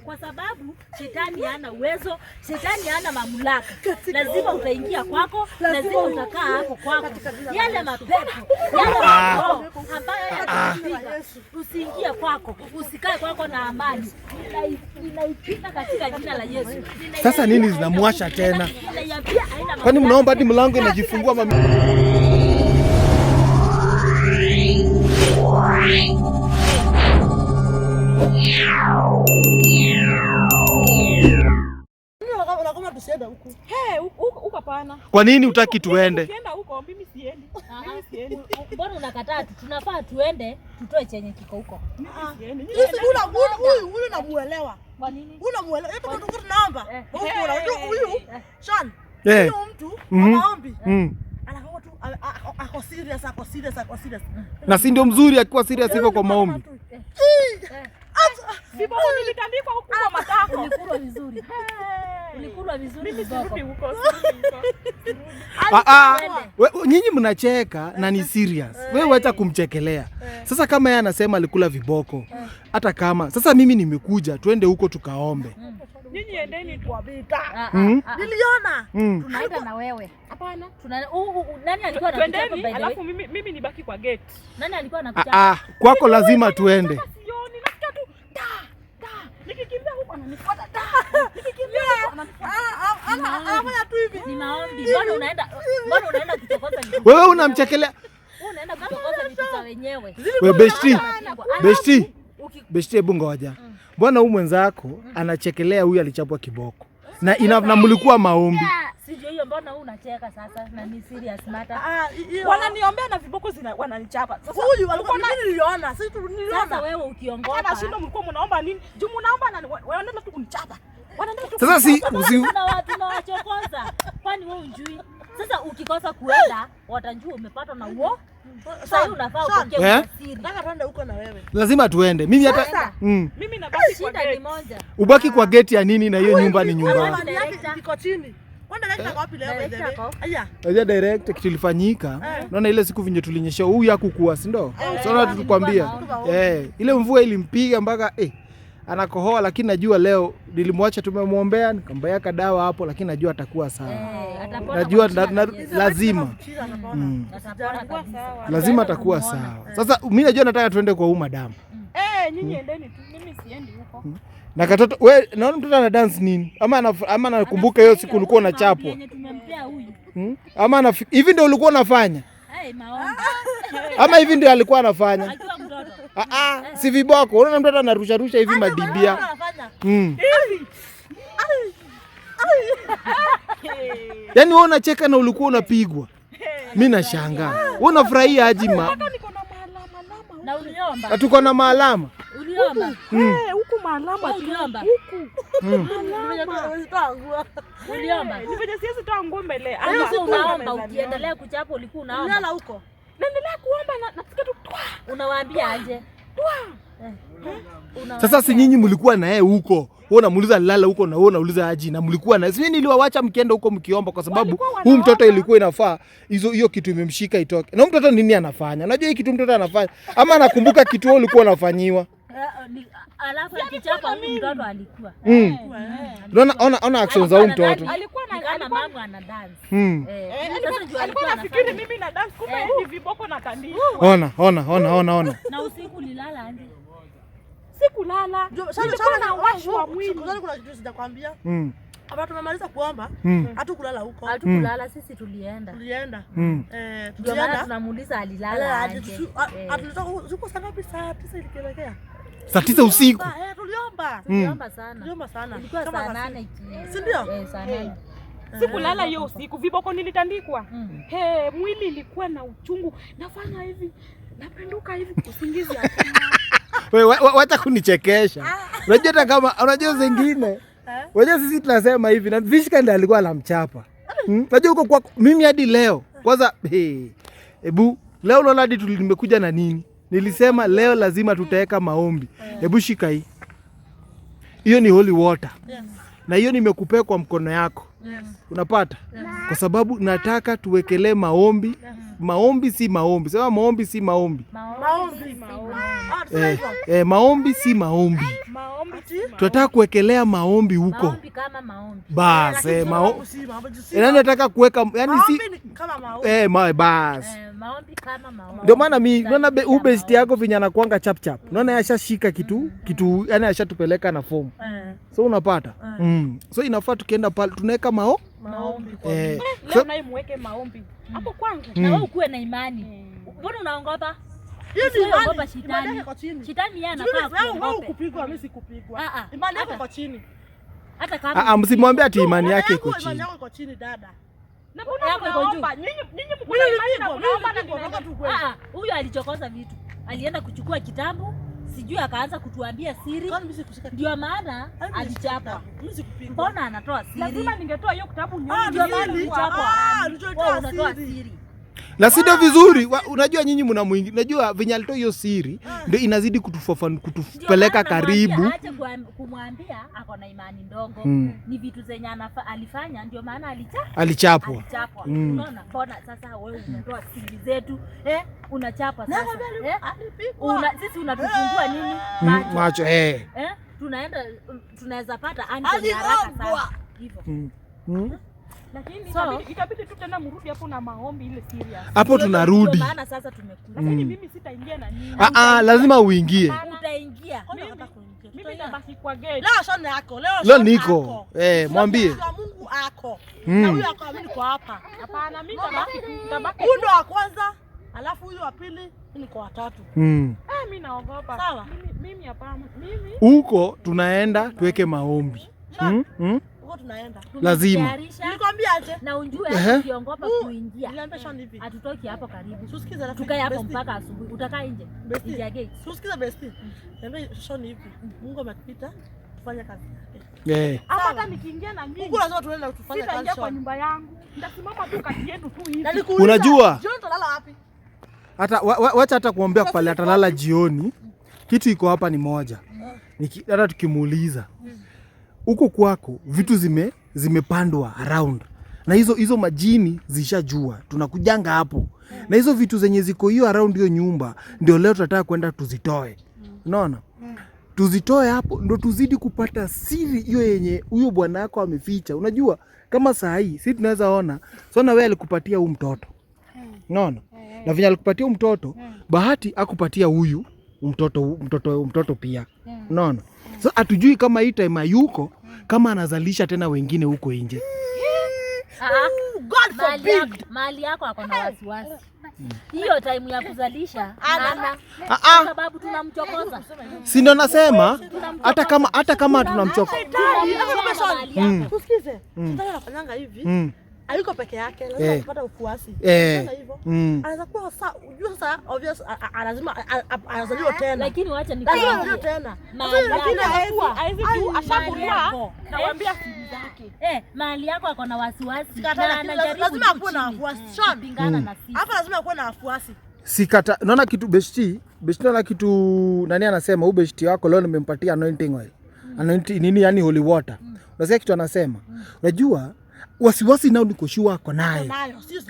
Kwa sababu shetani hana uwezo, shetani hana mamlaka. Lazima utaingia kwako, lazima utakaa hapo kwako. Yale mapepo, yale mambo ambayo yanakupiga, usiingie kwako, usikae kwako na amani. Ninaipita katika jina la Yesu. Sasa nini zinamwasha tena? Kwani mnaomba hadi mlango inajifungua mami? Kwa nini utaki tuende? Mbona unakataa? Tunafaa tuende tutoe chenye kiko huko. Huyu namuelewa. Kwa nini? Unamuelewa? Hebu tunaomba. Huyu Sean. Huyu mtu maombi. Anakuwa tu ako serious. Na si ndio mzuri akiwa serious hivyo kwa maombi. Viboko nilitandikwa huko kwa matako. Ulikula vizuri. Ulikula vizuri viboko. Nyinyi mnacheka na ni serious. Wewe acha kumchekelea. Sasa kama yeye anasema alikula viboko, hata kama sasa mimi nimekuja twende huko tukaombe. Nyinyi endeni tuabita. Niliona. Tunaenda na wewe. Hapana. Nani alikuwa anakuchapa by the way? Alafu mimi nibaki kwa gate. Nani alikuwa anakuchapa? Kwako lazima tuende. Nikikimbia huko ananifuata. Nikikimbia anafanya tu hivi. Ni maombi. Mbona unaenda kutokoza vitu? Wewe unamchekelea. Unaenda kutokoza vitu za wenyewe. Wewe Besti hebu ngoja. Mbona huyu mwenzako anachekelea huyu alichapwa kiboko? Na mlikuwa maombi. Si ndio hiyo, mbona unacheka sasa? Na ni serious matter. Wananiombea na viboko wananichapa. Huyu alikuwa niliona. Sisi niliona. Sasa wewe ukiongopa. Ana shindo mlikuwa mnaomba nini? Juu mnaomba na wanaenda tu kunichapa. Sasa si kuna watu na wachokoza. Kwani wewe unjui? Sasa ukikosa kuenda, watajua umepata na uo. Sasa unafaa ukokee siri. Nataka twende huko na wewe. Lazima tuende. Mimi hata mimi nabaki kwa gate. Moja. Ubaki kwa gate ya nini na hiyo nyumba ni nyumba. Iko chini. Kwenda direct wapi leo by the way? Aya. Aje direct kitu ilifanyika. Naona ile siku vinyo tulinyesha huyu hakukuwa, si ndio? Sasa tulikwambia. Ile mvua ilimpiga mpaka anakohoa, lakini najua leo nilimwacha tumemwombea nikamwambia dawa hapo, lakini najua atakuwa sawa. Najua lazima atakuwa sawa. Sasa mimi najua nataka tuende kwa huyu madam. Nyinyi endeni tu, mimi siendi huko. Na katoto wewe naona mtoto ana dance nini? Ama anakumbuka hiyo siku ulikuwa unachapwa. Tumempea huyu. Ama hivi ndio ulikuwa unafanya? Maombi. Ama hivi ndio alikuwa anafanya? Akiwa mtoto. Si viboko. Unaona mtoto anarusha hivi madibia. Yaani wewe unacheka na ulikuwa unapigwa. Mimi nashangaa. Wewe unafurahia aje Na uliomba. Tuko na maalama. Uliomba. Huku maalama uliomba. Huku. Uliomba. Nifanye siwezi toa nguo mbele. Unaomba ukiendelea kuchapa ulikuwa unaomba. Unalala huko. Naendelea kuomba na nasikia tu unawaambia aje? Sasa si nyinyi mlikuwa na yeye huko. Wewe unamuuliza lala huko na wewe unauliza aje na mlikuwa na sisi niliwaacha mkienda huko mkiomba kwa sababu huyu mtoto ilikuwa inafaa hiyo kitu imemshika itoke. Na mtoto nini anafanya? Unajua hii kitu mtoto anafanya ama anakumbuka kitu wewe ulikuwa unafanyiwa? Alafu akichapa huyu mtoto alikuwa. Ona actions za huyu mtoto. Alikuwa na mama ana dance. Alikuwa anafikiri mimi na dance kumbe hivi viboko na tandika. Ona. Na usiku ulilala aje? Sikulala. Nilikuwa na washi wa mwili. Kuna kitu sijakwambia. Hapa tumemaliza kuomba, hatukulala huko. Hatukulala, sisi tulienda. Tulienda. Tunamuuliza alilala aje. Zuko saa ngapi? Saa 9 ilikelekea. Saa 9 usiku. Tuliomba sana. Ilikuwa saa 8 si ndio? Saa 8. Sikulala hiyo usiku, viboko nilitandikwa. Mwili ilikuwa na uchungu. Nafanya hivi, napenduka hivi usingizi hakuna. Wewe wacha kunichekesha. Unajua hata kama unajua zingine. Unajua sisi tunasema hivi na Vishka ndiye alikuwa anamchapa. Unajua huko kwa mimi hadi leo. Kwanza hebu leo unaona hadi nimekuja na nini? Nilisema leo lazima tutaweka maombi. Hebu shika hii. Hiyo ni holy water. Na hiyo nimekupea kwa mkono yako. Unapata? Kwa sababu nataka tuwekelee maombi. Maombi si maombi. Sema maombi si maombi. Maombi. Maombi si maombi. Maombi tunataka kuwekelea maombi huko. Maombi kama maombi. Bas, nani nataka kuweka yani si kama maombi. Bas. Maombi kama maombi. Ndio maana mimi naona best yako vinyana kuanga chap chap. Unaona yashashika kitu yani ashatupeleka na form. So unapata. So inafaa tukienda pale tunaweka maombi. Leo naye muweke maombi hapo kwangu. Na wewe ukuwe na imani. Mbona unaongopa? Hiyo ni unaogopa shetani. Shetani yeye anakaa wewe kupigwa, mimi sikupigwa. Imani yako kwa chini. Hata kama msimwambie ati imani yake iko chini. Imani yako iko chini dada. Na mbona yako iko juu? Nyinyi mko na imani na kuomba na kuomba tu kweli. Huyo alichokoza vitu. Alienda kuchukua kitabu, sijui akaanza kutuambia siri. Ndio maana alichapa. Mimi sikupigwa. Mbona anatoa siri? Lazima ningetoa hiyo kitabu nyuma. Ndio maana alichapa. Unatoa siri. La sida vizuri, unajua nyinyi mnamuingi. Unajua venye alitoa hiyo siri ndio inazidi kutupeleka karibu. Acha kumwambia ako na imani ndogo. Ni vitu zenye alifanya ndio maana alichapwa. Unaona? Mbona sasa wewe unatoa siri zetu? Unachapa sasa. Sisi unatufungua nini? Macho tunaweza pata ani haraka sana. Hivyo. Lakini itabidi tu tena mrudi hapo na maombi ile serious. Hapo tunarudi. Maana sasa tumekuja. Lakini mimi sitaingia na nini? Lazima uingie. Utaingia. Mimi nabaki kwa gate. Leo shona yako. Leo niko. Mwambie. Mungu ako. Na huyu ako mimi niko hapa. Hapana, mimi nitabaki. Huyu ndo wa kwanza, alafu huyu wa pili, mimi niko wa tatu. Mimi naogopa. Sawa. Mimi hapana. Mimi huko tunaenda tuweke maombi. Tunaenda. Lazima. Nilikwambia aje? Na unjue ukiongopa kuingia. Niliambia shona hivi. Hatutoki hapo karibu. Tusikize rafiki. Tukae hapo mpaka asubuhi. Utakaa nje. Nje ya gate. Tusikize besti. Niambia shona hivi. Mungu amekupita tufanye kazi yake. Hata nikiingia na mimi. Mungu lazima tuende tufanye kazi kwa nyumba yangu. Nitasimama tu kati yetu tu hivi. Unajua? Jioni tutalala wapi? Hata wacha hata kuombea pale atalala jioni. Kitu iko hapa ni moja. Hata tukimuuliza huko kwako vitu zimepandwa around na hizo majini zishajua tunakujanga hapo na hizo vitu zenye ziko hiyo around hiyo nyumba ndio leo tunataka kwenda tuzitoe. Unaona? Tuzitoe hapo ndo tuzidi kupata siri hiyo yenye huyo bwana yako ameficha. Unajua kama saa hii sisi tunaweza ona na wewe alikupatia huyu mtoto. Unaona? Na vile alikupatia huyu mtoto bahati akupatia huyu mtoto pia. Unaona? So hatujui kama hii time yuko kama anazalisha tena wengine huko nje. God forbid. Mali yako ako na wasiwasi. Hiyo time ya kuzalisha kwa sababu tunamchokoza. Si ndio nasema hata kama tunamchokoza. Tusikize. Sasa anafanyanga hivi. Hayuko peke yake, lazima kupata ufuasi. Sasa hivyo. Anaweza kuwa sasa obvious lazima anazaliwa tena. Lakini wacha nikwambie tena. Lakini haizi tu ashakulia. Nawaambia siri zake. Mahali yako ako na wasiwasi. Lazima akuwe na wafuasi. Pingana na sisi. Hapa lazima akuwe na wafuasi. Sikata. Naona kitu besti na kitu nani anasema huyu besti wako leo nimempatia anointing oil. Anointing nini yani holy water. Unasikia kitu anasema? Unajua wasiwasi nao niko sure ako naye.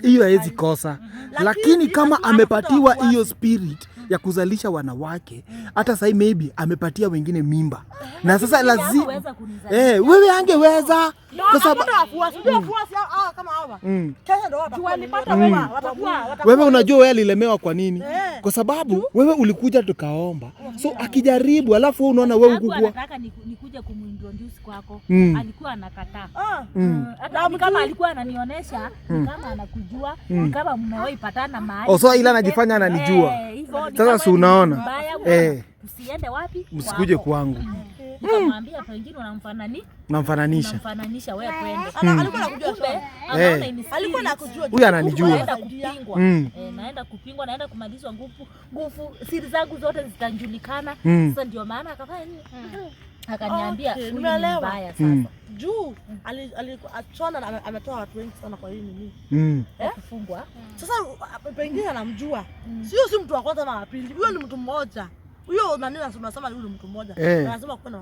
Hiyo haiwezi kosa. Lakini kama amepatiwa hiyo spirit ya kuzalisha wanawake, hata sasa maybe amepatia wengine mimba. Na sasa lazima wewe angeweza kwa sababu kama hawa. Kesho ndio watakuwa. Wewe unajua wewe alilemewa kwa nini? Kwa sababu wewe ulikuja tukaomba. So akijaribu alafu wewe unaona wewe ukukua. Anataka nikuje kumintroduce kwako. Alikuwa anakataa. Hata kama alikuwa ananionyesha kama anakujua, kama mmewahi patana mahali. So ila anajifanya ananijua. Sasa si unaona? Usiende wapi? Msikuje kwangu. Nikamwambia pengine unamfananisha wewe twende. Alikuwa anakujua. Alikuwa anakujua. Huyu ananijua. Naenda kupingwa. Naenda kupingwa, naenda kumalizwa nguvu, siri zangu zote zitajulikana. Sasa ndio maana akafanya nini? Akaniambia huyu ni mbaya sasa. Juu alichona ametoa watu wengi sana kwa hii nini? Kufungwa. Sasa pengine anamjua. Si mtu wa kwanza ama wa pili. Huyo ni mtu mmoja. Huyo nani anasema yule mtu mmoja. Lazima kuwe na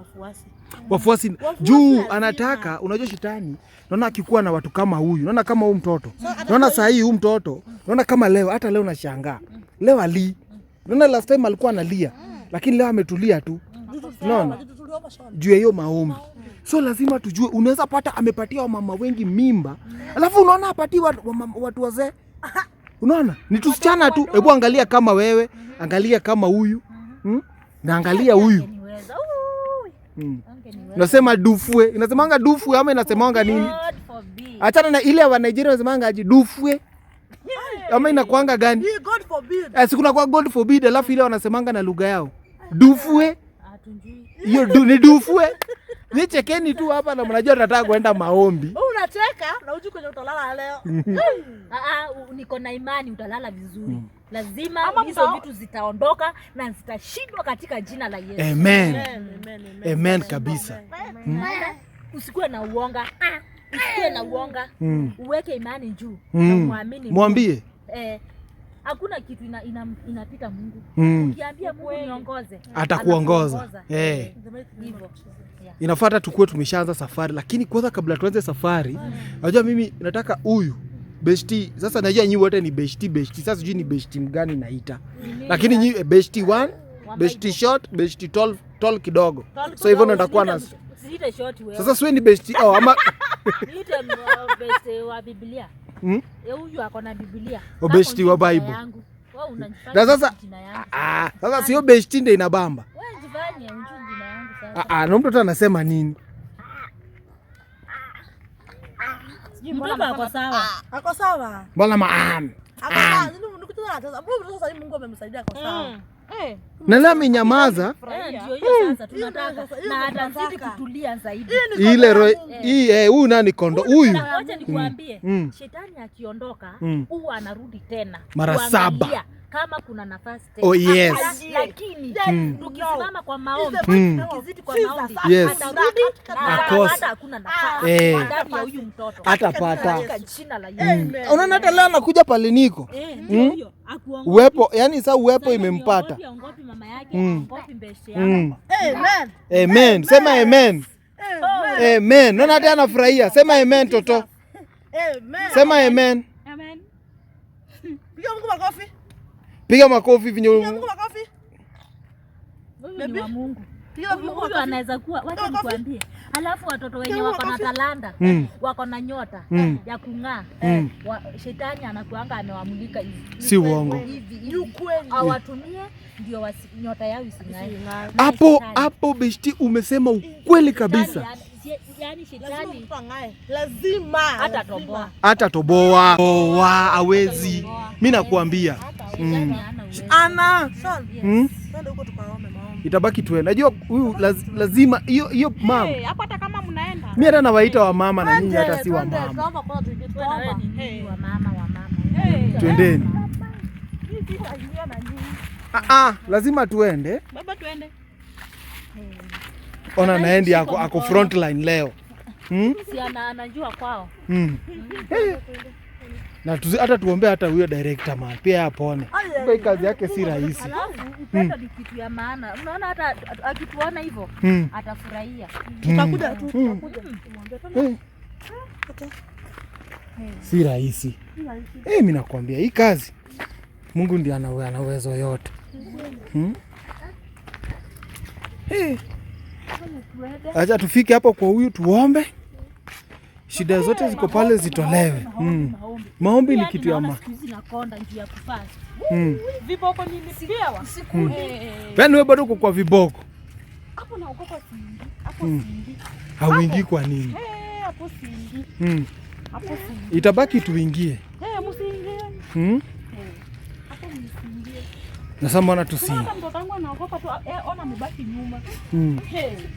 wafuasi. Juu anataka, unajua shetani, naona akikuwa na watu kama huyu, naona kama huyu mtoto. Naona saa hii huyu mtoto, naona kama leo, hata leo nashangaa. Leo naona last time alikuwa analia, lakini leo ametulia tu. Unaona? juu ya hiyo maombi. So lazima tujue, unaweza pata amepatia wamama wengi mimba, alafu unaona apatii watu wazee. Unaona? Ni tusichana tu. Hebu angalia kama wewe, angalia kama huyu. Na angalia huyu. Nasema dufue. Inasemanga dufue ama inasemanga nini? Achana na ile wa Nigeria inasemanga aje dufue. Ama inakuanga gani? God forbid. Sikuna kwa God forbid, alafu ile wanasemanga na lugha yao. Dufue. Hiyo ni dufue. Ni chekeni tu hapa na mnajua nataka kuenda maombi. Unacheka na ujui kwenye utalala leo. Niko na imani utalala vizuri. Lazima hizo vitu zitaondoka na zitashindwa katika jina la Yesu. Amen. Amen kabisa. Usikuwe na uonga. Usikuwe na uonga. Uweke imani juu na muamini. Mwambie. Hakuna kitu inapita Mungu. Ukiambia Mungu niongoze, atakuongoza. Hivyo. Inafuata tukue tumeshaanza safari, lakini kwanza kabla tuanze safari, unajua mimi nataka huyu besti. Sasa najua nyinyi wote ni besti. Sasa sijui ni besti mgani naita. Lakini nyinyi besti 1, besti short, besti tall kidogo. So hivyo ndo nitakuwa na sasa siwe ni besti ama niite besti wa Biblia. Huyu ako na Biblia. Besti wa Bible. Na sasa sasa sio besti ndio inabamba. Wewe jifanye unjui jina yangu sasa. Na mtu anasema nini? Mtoto ako sawa. Ako sawa. Mbona maam? Mungu amemsaidia kwa sawa. Na leo amenyamaza. Ndio hiyo sasa tunataka na atazidi kutulia zaidi. Ile roho huyu nani kondo huyu. Ngoja nikwambie, shetani akiondoka huwa anarudi tena. Mara 7. Kama kuna nafasi tena. Oh yes. Lakini tukisimama kwa maombi, tukizidi kwa maombi, atarudi hata hakuna nafasi ndani ya huyu mtoto. Atapata. Katika jina la Yesu. Unaona hata leo anakuja pale niko. Uwepo, yani sasa uwepo imempata. Aongopi mama yake, aongopi mbeshe yake. Amen. Amen. Sema amen. Amen. Unaona hata anafurahia. Sema amen toto. Amen. Sema amen. Amen. Piga Mungu makofi. Piga makofi vinyo. Piga Mungu makofi. Huyu ni wa Mungu. Piga Mungu Huyu anaweza kuwa, wacha nikwambie. Alafu watoto wenye wako na talanta, wako na nyota ya kung'aa. Shetani anakuanga amewamulika hivi. Si uongo. Ni ukweli. Awatumie ndio nyota yao ising'ae. Hapo besti umesema ukweli kabisa. Yaani shetani lazima atatoboa. Hawezi. Mimi nakuambia. Ana. Twende huko tukaombe maombi. Itabaki tuende. Najua huyu lazima hiyo mama. Hapo hata kama mnaenda. Mimi hata nawaita wa mama na nyinyi hata si wa mama. Kaomba kwa tuingie tuomba. wa mama. Twendeni. Lazima tuende. Baba tuende. Ona naendi ako front line leo. Si anajua kwao. Na hata tuombe hata huyo director man pia apone. Kwa kazi yake si rahisi. Upendo ni kitu ya maana. Unaona hata akituona hivyo atafurahia. Tutakuja tu. Si rahisi. Mimi nakwambia hii kazi Mungu ndiye ana uwezo yote. Acha tufike hapo kwa huyu tuombe. Shida zote ziko pale zitolewe. Maombi ni kitu ya maana. Viboko nilisikia Yaani wewe bado uko kwa viboko. Hapo naogopa siingi. Hapo siingi. Hauingii kwa nini? Hapo siingi. Hapo siingi. Itabaki tuingie. Msiingie. Hapo msiingie. Na sasa mbona tusiingie? Hata mtoto wangu anaogopa tu ona mbaki nyuma.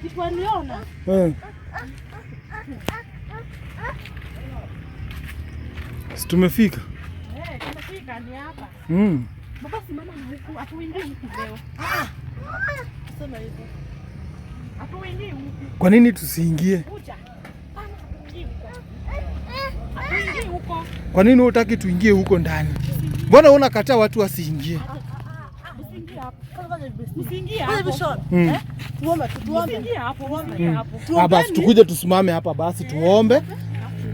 Kitu aniona. Si tumefika? Tumefika ni hapa. Baba simama na huku, atuingie huku leo. Sema hivyo. Atuingie huku. Kwa nini tusiingie? Kuja. Atuingie huko. Kwa nini hutaki tuingie huko ndani? Mbona unakataa watu wasiingie? Usiingie hapo. Usiingie hapo. Tuombe. Usiingie hapo. Basi tukuje tusimame hapa basi tuombe.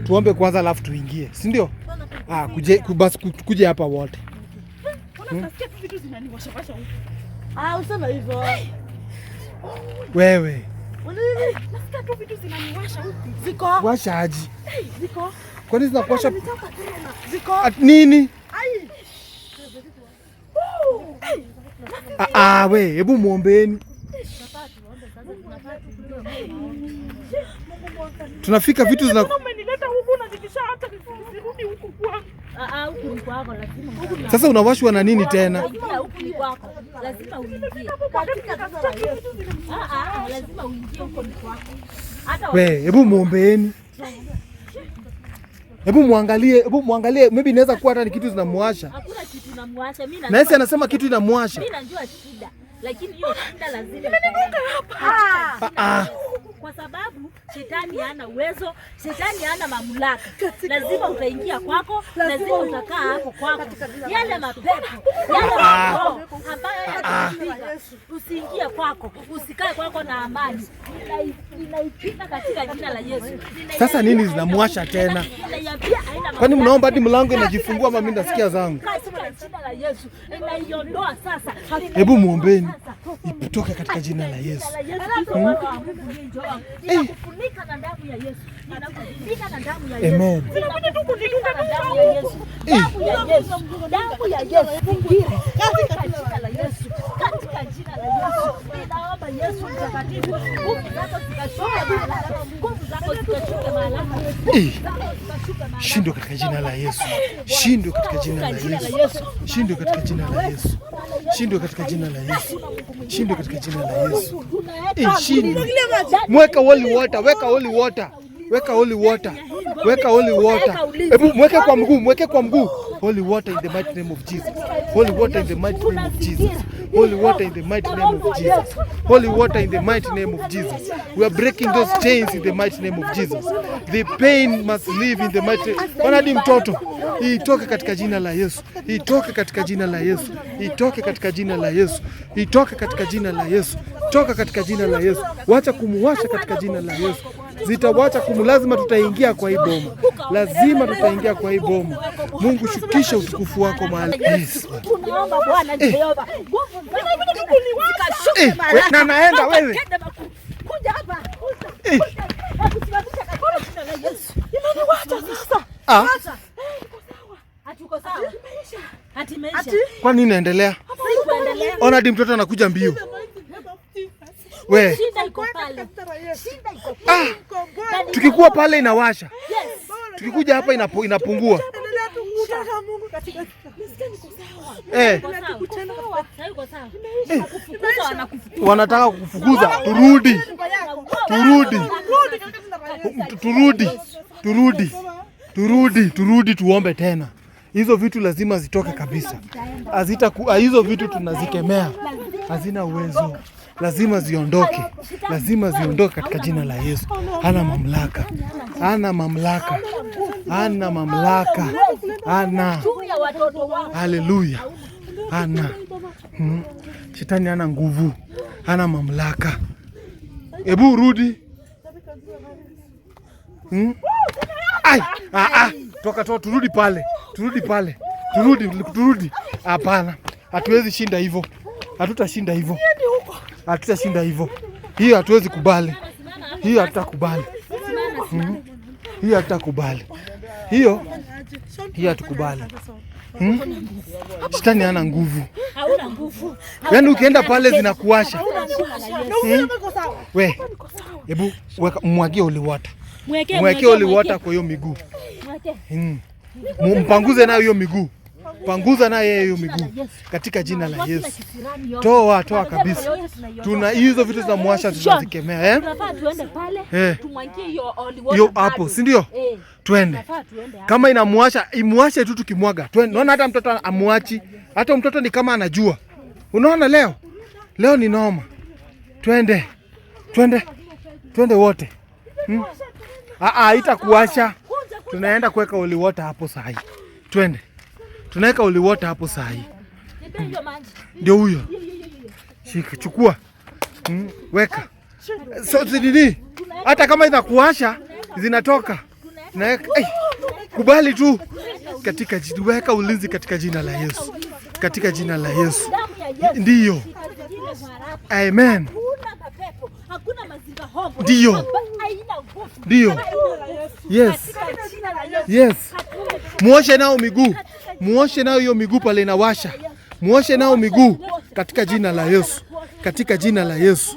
Tuombe kwanza alafu tuingie, si ndio? Basi tukuje hapa wote. Unasikia vitu zinaniwashawasha huko. Usema hivyo. Wewe nasikia tu vitu zinaniwasha huku. Ziko. Washa aji. Ziko. Kwani zinakuwasha Ziko. nini? Ai. We, hebu muombeeni. Tunafika vitu zina Umenileta huku na nikishaacha nisirudi huku kwangu. Huku ni kwako lazima. sasa unawashwa na nini tena? Huku ni kwako. Lazima uingie. Lazima uingie huko ni kwako. Hata We, hebu muombeeni. Hebu muangalie, maybe inaweza kuwa hata ni kitu zinamwasha. Hakuna kitu inamwasha. Mimi Na yeye anasema kitu inamwasha. Mimi najua shida, lakini hiyo shida lazima kwa sababu shetani hana uwezo, shetani hana mamlaka. Lazima utaingia kwako, lazima utakaa hapo kwako. Yale mapepo, yale roho ambayo yanakupiga, usiingie kwako, usikae kwako na amani. Ninaipinga katika jina la Yesu. Sasa nini zinamwasha tena? Kwani mnaomba hadi mlango inajifungua ama mimi nasikia zangu? Katika jina la Yesu, ninaiondoa sasa. Hebu muombeeni itoke katika jina la Yesu. Ninakufunika na damu ya Yesu. Ninakufunika na damu ya Yesu. Amen. Ninakufunika na damu ya Yesu. Damu ya Yesu. Damu ya Yesu. Katika jina la Yesu. Katika jina la Yesu. Ninaomba Yesu mtakatifu. Nguvu zako zikashuke mahali. Nguvu zako zikashuke mahali. Shindwe katika jina la Yesu. Shindwe katika jina la Yesu. Shindwe katika jina la Yesu. Shindwe katika jina la Yesu. Shindwe katika jina la Yesu. Shindwe. Mweka holy water, weka holy water. Weka holy water. Weka holy water. Hebu mweke kwa mguu, mweke kwa mguu. Holy water in the mighty name of Jesus. Holy water in the mighty name of Jesus. Holy water in the mighty name of Jesus. Holy water in the mighty name of Jesus. We are breaking those chains in the mighty name of Jesus. The pain must leave in the mighty. Wanadi mtoto. Itoke katika jina la Yesu. Itoke katika jina la Yesu. Itoke katika jina la Yesu. Itoke katika jina la Yesu. Toka katika jina la Yesu. Wacha kumuwasha katika jina la Yesu. Zitawacha lazima tutaingia kwa hii boma. Lazima tutaingia kwa hii boma. Mungu shukisha utukufu wako mahali. Yes. Tunaomba Bwana Jehova. Na naenda wewe. Kuja hapa. Hatuko sawa. Hatimeisha. Kwa nini inaendelea? Ona hadi mtoto anakuja mbio. We. Shida iko pale. Shida iko pale. Tukikuwa pale inawasha. Tukikuja hapa inapungua. Wanataka kukufukuza. Turudi tuombe tena. Hizo vitu lazima zitoke kabisa. Hizo vitu tunazikemea. Hazina uwezo. Lazima ziondoke. Lazima ziondoke katika jina la Yesu. Hana mamlaka. Hana mamlaka. Hana mamlaka. Hana. Haleluya. Hana. Shetani hana nguvu. Hana mamlaka. Hebu rudi. Toka turudi pale. Turudi. Hapana. Hatuwezi shinda hivyo. Hatutashinda hivyo. Hatutashinda hivyo. Hiyo hatuwezi kubali. Hiyo hatutakubali. Hiyo hatutakubali. Hiyo hatukubali. Shetani hana nguvu. Hauna nguvu. Yaani ukienda pale zinakuwasha. We, hebu mwagie holy water. Mweke holy water kwa hiyo miguu. Mpanguze nayo hiyo miguu. Panguza naye hiyo miguu katika jina la Yesu. Toa kabisa. Tuna hizo vitu za mwasha tunazikemea. Tunafaa tuende pale, tumwangie hiyo hapo, si ndio? Twende. Kama inamwasha, imwashe tu tukimwaga. Twende. Unaona hata mtoto amwachi. Hata mtoto ni kama anajua. Unaona leo ni noma. Twende wote. Itakuwasha. Tunaenda kuweka holy water hapo saa hii. Twende. Tunaweka holy water hapo saa hii. Ndio huyo. Shika, chukua. Weka. So nini? Hata kama inakuwasha zinatoka. Kubali tu. Weka ulinzi katika jina la Yesu. Katika jina la Yesu. Ndiyo. Amen. Ndiyo. Ndio. Yes. Yes. Muoshe nao miguu. Muoshe nao hiyo miguu pale inawasha. Muoshe nao miguu katika jina la Yesu. Katika jina la Yesu.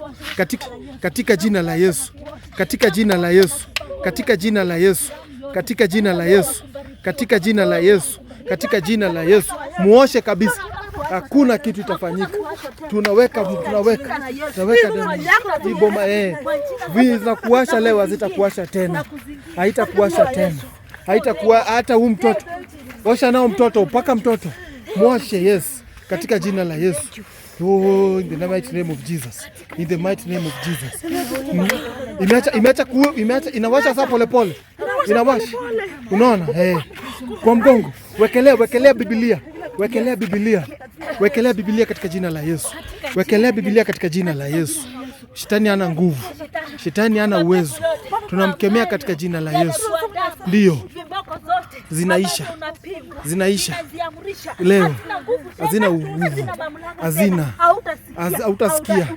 Katika jina la Yesu. Katika jina la Yesu. Katika jina la Yesu. Katika jina la Yesu. Katika jina la Yesu. Katika jina la Yesu. Muoshe kabisa. Hakuna kitu itafanyika. Tunaweka hii boma zinakuwasha leo, hazitakuwasha tena. Haitakuwasha tena. Haitakuwa hata huu mtoto. Osha nao mtoto, paka mtoto. Muoshe, yes. Katika jina la Yesu. Oh, in the mighty name of Jesus. In the mighty name of Jesus. Imeacha inawasha saa pole pole. Inawasha. Unaona? Kwa mgongo. Wekelea Biblia. Wekelea Biblia katika jina la Yesu. Wekelea Biblia katika jina la Yesu. Shetani hana nguvu. Shetani hana uwezo. Tunamkemea katika jina la Yesu. Ndio. Zinaisha leo. Hazina nguvu. Hazina. Hautasikia.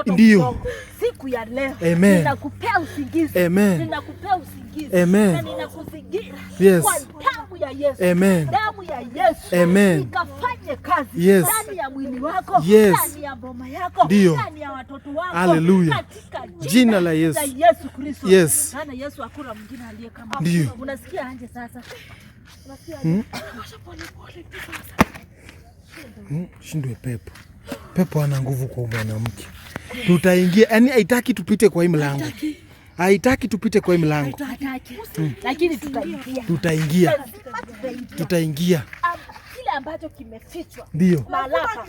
Ndio. Siku ya leo. Amen. Ninakupea usingizi. Amen. Ninakupea usingizi. Amen. Na ninakuzingira. Yes. Kwa damu ya Yesu. Amen. Damu ya Yesu. Amen. Ikafanye kazi. Yes. Ndani ya mwili wako. Yes. Ndani ya boma yako. Ndio. Ndani ya watoto wako. Hallelujah. Katika jina la Yesu. Yesu Kristo. Yes. Maana Yesu hakuna mwingine aliye kama. Ndio. Unasikia anje sasa? Unasikia shindwe pepo. Pepo ana nguvu kwa mwanamke. Tutaingia, yani haitaki tupite kwa hii mlango. Haitaki tupite kwa hii mlango. Lakini tutaingia. Kile ambacho kimefichwa. Ndio. Malapa.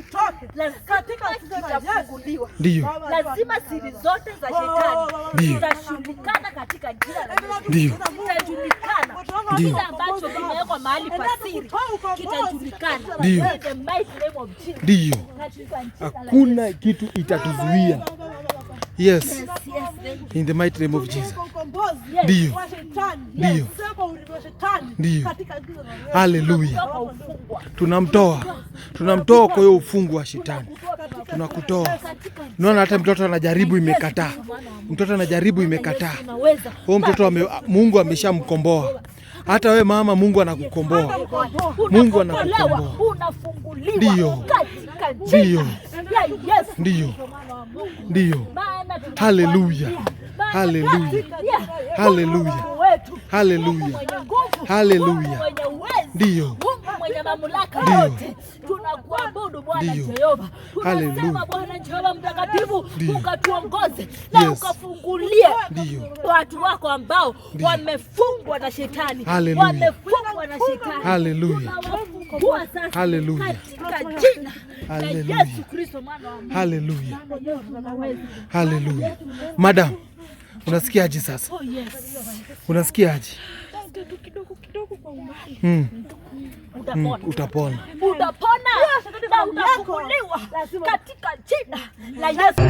Kitafunguliwa. Ndio. Lazima siri zote za shetani zitajulikana katika jina la Yesu. Ndio. Zitajulikana. Kile ambacho kimewekwa mahali pa siri kitajulikana. Ndio. In the mighty name of Jesus. Ndio. Hakuna kitu itatuzuia. Yes. In the mighty name of Jesus. Ndio. Ndio. Ndio. Hallelujah. Tunamtoa kwa hiyo ufungu wa shetani. Tunakutoa. Unaona hata mtoto anajaribu imekataa. Huyo mtoto Mungu ameshamkomboa. Hata we mama, Mungu anakukomboa. Mungu anakukomboa. Ndio. Ndio. Ndio. Ndio. Haleluya. Haleluya. Haleluya. Haleluya. Haleluya. Ndio. Mwenye mamlaka yote. Tunakuabudu Bwana Jehova. Tunasema Bwana Jehova mtakatifu, ukatuongoze na ukafungulie watu wako ambao wamefungwa na shetani. Wamefungwa na shetani. Haleluya. Haleluya. Katika jina la Yesu Kristo mwana wa Mungu. Haleluya. Haleluya. Madam, unasikiaje sasa? Unasikiaje? Kidogo kwa umbali. Utapona. Na utafunguliwa katika jina la Yesu.